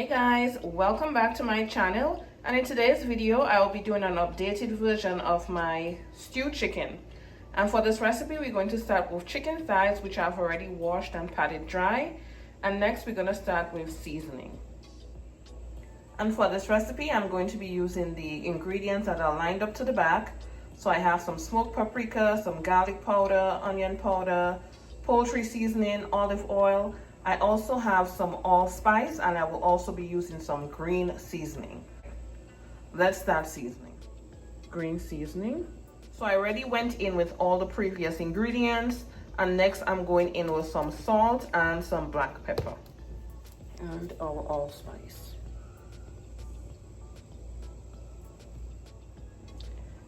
Hey guys, welcome back to my channel, and in today's video I will be doing an updated version of my stewed chicken. And for this recipe we're going to start with chicken thighs, which I've already washed and patted dry, and next we're going to start with seasoning. And for this recipe I'm going to be using the ingredients that are lined up to the back. So I have some smoked paprika, some garlic powder, onion powder, poultry seasoning, olive oil. I also have some allspice, and I will also be using some green seasoning. Let's start seasoning. Green seasoning. So I already went in with all the previous ingredients, and next I'm going in with some salt and some black pepper and our allspice.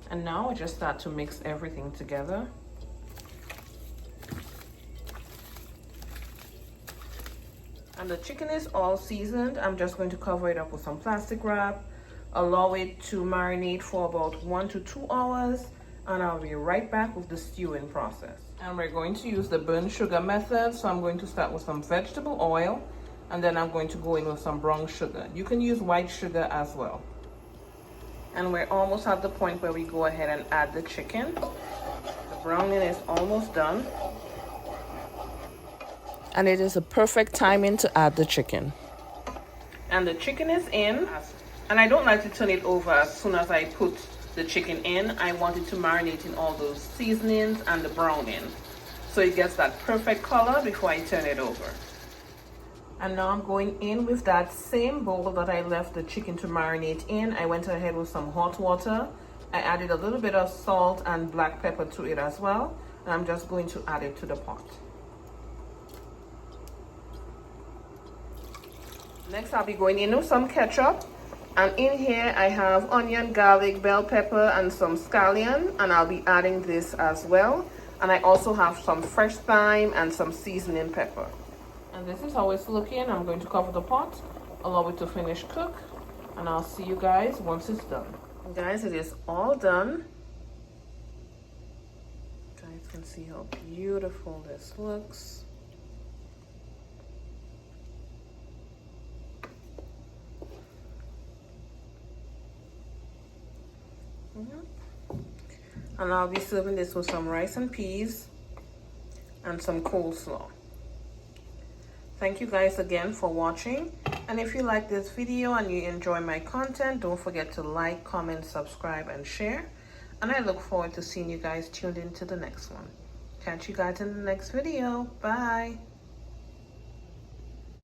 And now I just start to mix everything together. And the chicken is all seasoned. I'm just going to cover it up with some plastic wrap, allow it to marinate for about 1 to 2 hours, and I'll be right back with the stewing process. And we're going to use the burnt sugar method. So I'm going to start with some vegetable oil, and then I'm going to go in with some brown sugar. You can use white sugar as well. And we're almost at the point where we go ahead and add the chicken. The browning is almost done. And it is a perfect timing to add the chicken. And the chicken is in, and I don't like to turn it over as soon as I put the chicken in. I want it to marinate in all those seasonings and the browning, so it gets that perfect color before I turn it over. And now I'm going in with that same bowl that I left the chicken to marinate in. I went ahead with some hot water. I added a little bit of salt and black pepper to it as well, and I'm just going to add it to the pot. Next, I'll be going in with some ketchup, and in here I have onion, garlic, bell pepper, and some scallion, and I'll be adding this as well. And I also have some fresh thyme and some seasoning pepper. And this is how it's looking. I'm going to cover the pot, allow it to finish cook, and I'll see you guys once it's done. And guys, it is all done. You guys can see how beautiful this looks. And I'll be serving this with some rice and peas and some coleslaw. Thank you guys again for watching, and if you like this video and you enjoy my content, don't forget to like, comment, subscribe, and share. And I look forward to seeing you guys tuned into the next one. Catch you guys in the next video. Bye.